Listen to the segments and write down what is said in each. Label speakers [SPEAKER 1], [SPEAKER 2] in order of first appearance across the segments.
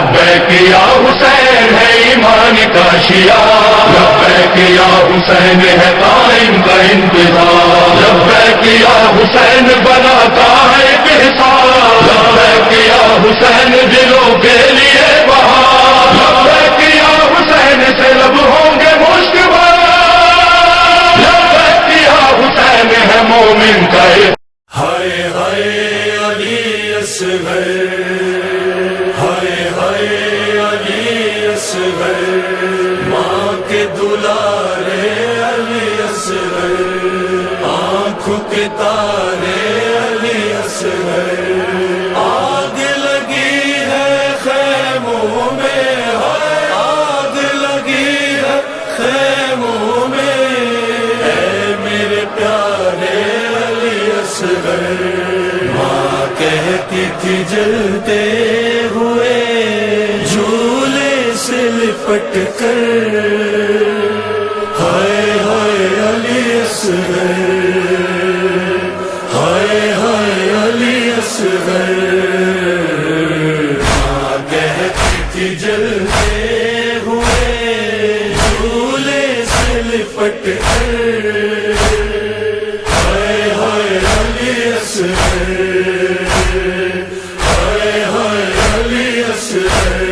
[SPEAKER 1] لبیک یا حسین ہے ایمان کا شیعہ، لبیک یا حسین ہے قائم کا انتظار، لبیک یا حسین بناتا ہے انحصار، لبیک یا حسین دلوں کے لیے بہار، لبیک یا حسین سے لب ہوں گے مشک بھر، لبیک یا حسین ہے مومن کا ہائے ہائے علی اصغر، ہائے ہائے علی اصغر، ماں کے دلارے علی اصغر، آنکھوں کے تارے علی اصغر، آگ لگی ہے خیموں میں، آگ لگی ہے خیموں میں، اے میرے پیارے علی اصغر، ماں کہتی تھی جلتے ہوئے جھولے سے لپٹ کر، ہائے ہائے علی اصغر، ہائے ہائے علی اصغر، ماں کہتی تھی جلتے ہوئے جھولے سے لپٹ کر، ہائے ہائے علی اصغر، ہائے ہائے علی اصغر،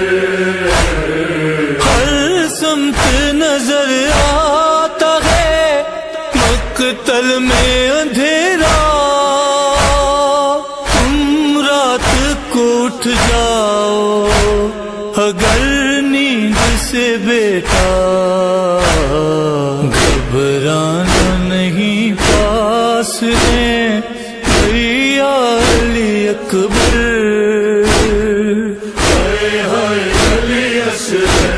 [SPEAKER 2] ہر سمت نظر آتا ہے مقتل میں اندھیرا، تم رات کو اٹھ جاؤ اگر نیند سے بیٹا، گھبرانا نہیں پاس ہے بھیا علی اکبر،
[SPEAKER 1] ہائے ہائے علی اصغر،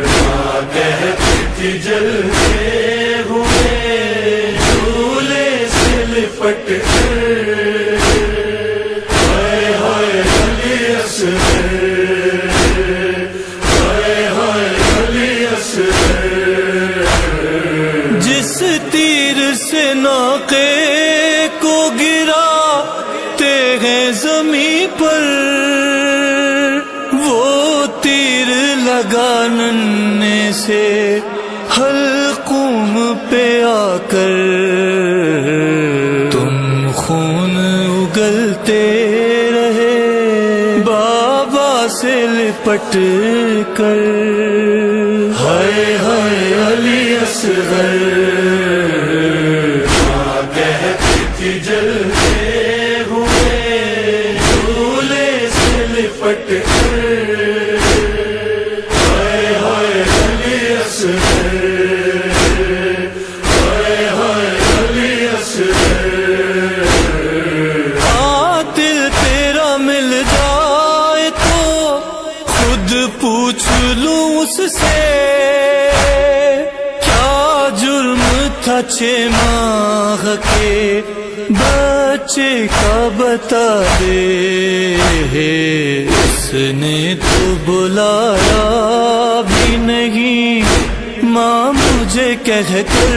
[SPEAKER 1] ماں کہتی تھی جلتے ہوئے جھولے سے لپٹ کر، ہائے ہائے علی اصغر، ہائے ہائے علی اصغر،
[SPEAKER 2] جس تیر سے ناقے کو گراتے ہیں زمین پر، وہ تیر لگا ننے سے حلقوم پہ آ کر، تم خون اگلتے رہے بابا سے لپٹ کر،
[SPEAKER 1] ہائے ہائے علی اصغر، ماں کہتی تھی جلتے ہوئے جھولے سے لپٹ کر، ہائے ہائے علی اصغر، ہائے ہائے علی اصغر،
[SPEAKER 2] قاتل تیرا مل جائے تو خود پوچھ لوں اس سے، کیا جرم تھا 6 ماہ کے بچے کا بتا دے، اس نے تو بلایا بھی نہیں ماں مجھے کہہ کر،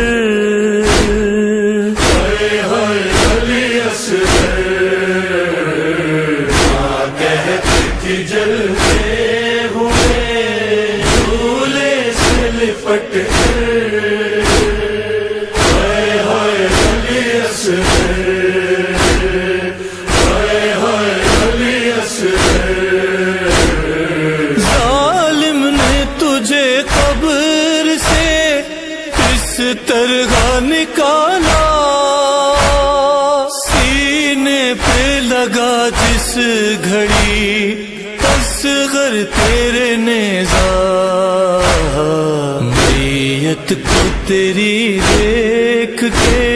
[SPEAKER 1] ہائے ہائے علی اصغر، ماں کہتی تھی جلتے ہوئے جھولے سے لپٹ کر، ہائے ہائے علی اصغر، ہائے ہائے علی اصغر،
[SPEAKER 2] ظالم نے تجھے قبر سے اس طرح نکالا، سینے پہ لگا جس گھڑی اصغر تیرے نیزہ، میت کو تیری دیکھ کے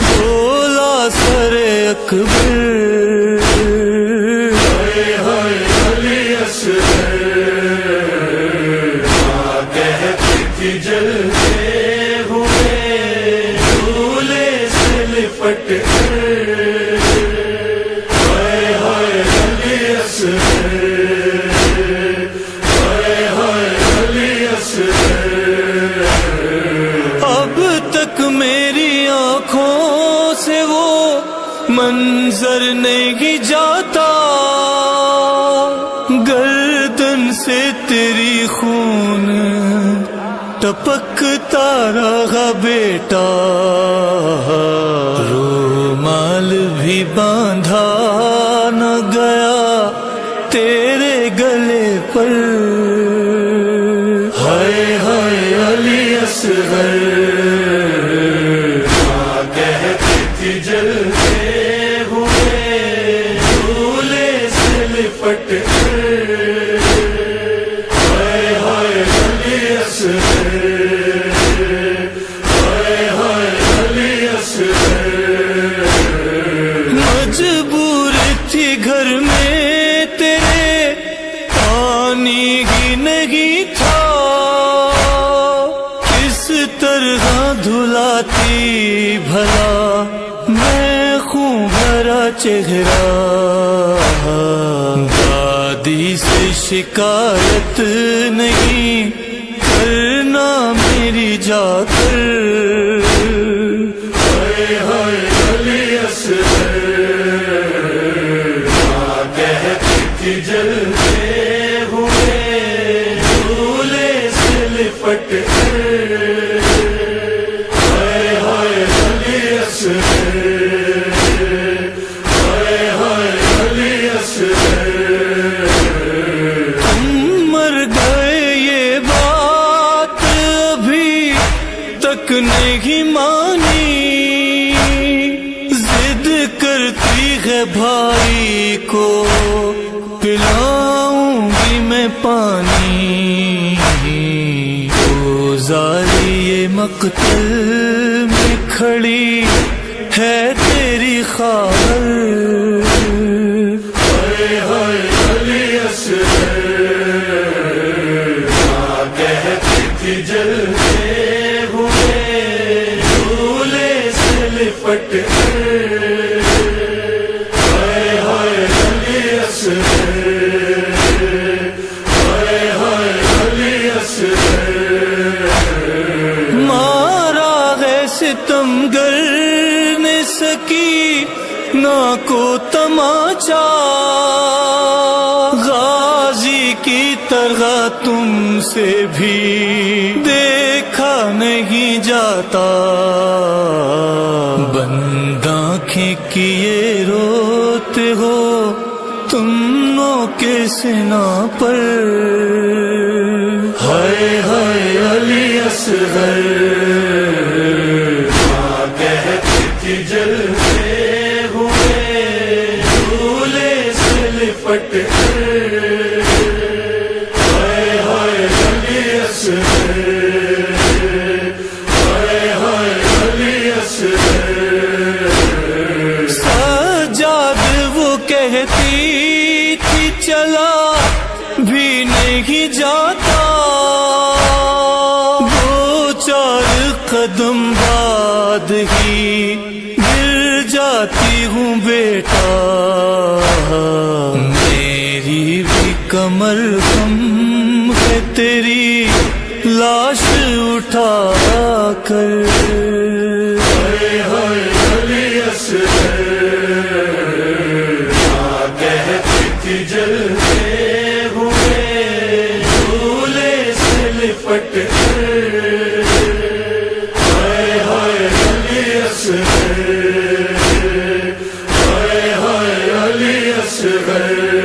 [SPEAKER 2] بولا سر اکبر،
[SPEAKER 1] ہائے ہائے علی اصغر، ماں کہتی تھی جلتے ہوئے جھولے سے لپٹ کر، ہائے ہائے علی اصغر، ہائے ہائے علی اصغر،
[SPEAKER 2] اب تک میری آنکھوں سے وہ منظر نہیں جاتا، ٹپکتا رہا بیٹا، رومال بھی باندھا نہ گیا تیرے گلے پر۔
[SPEAKER 1] ہائے ہائے علی اصغر، ماں کہتی تھی جلتے ہوئے جھولے سے لپٹ کر۔ ہائے ہائے علی اصغر، ہائے ہائے علی اصغر۔
[SPEAKER 2] مجبور تھی گھر میں تیرے، پانی ہی نہیں تھا، کس طرح دھلاتی بھلا میں خون بھرا چہرہ۔ دادی سے شکایت نہیں کرنا میری جا کر۔
[SPEAKER 1] ہائے ہائے علی اصغر، ماں کہتی تھی جلتے ہوئے جھولے سے لپٹ کر۔ ہائے ہائے علی اصغر، ہائے ہائے علی اصغر۔
[SPEAKER 2] تم مر گئے یہ بات ابھی تک نہیں مانی، ضد کرتی ہے بھائی کو پلاؤں گی میں پانی۔ گزاری مقتل میں کھڑی ہے تیری خاطر۔
[SPEAKER 1] ہائے ہائے علی اصغر، ماں کہتی تھی جلتے ہوئے جھولے سے لپٹ کر۔ ہائے ہائے علی اصغر، ہائے ہائے علی اصغر۔
[SPEAKER 2] مارا ہے ستمگر نے سکی نہ کو تماچا، غازی کی طرح تم سے بھی دیکھا نہیں جاتا۔ بند آنکھیں کیے روتے ہو تم نو کے سنا پر۔
[SPEAKER 1] ہائے ہائے علی اصغر، ماں کہتی تھی جلتے ہوئے جھولے سے لپٹ کر۔ ہائے ہائے علی اصغر، ہائے ہائے علی اصغر۔
[SPEAKER 2] سجاد وہ کہتی تھی چلا بھی نہیں جاتا، دو چار قدم بعد ہی گر جاتی ہوں بیٹا۔ میری بھی کمر کم ہے تیری لاش اٹھا کر۔
[SPEAKER 1] ہائے ہائے علی اصغر، ماں کہتی تھی جلتے ہوئے جھولے سے لپٹ کر۔ ہائے ہائے علی اصغر، ہائے ہائے علی اصغر۔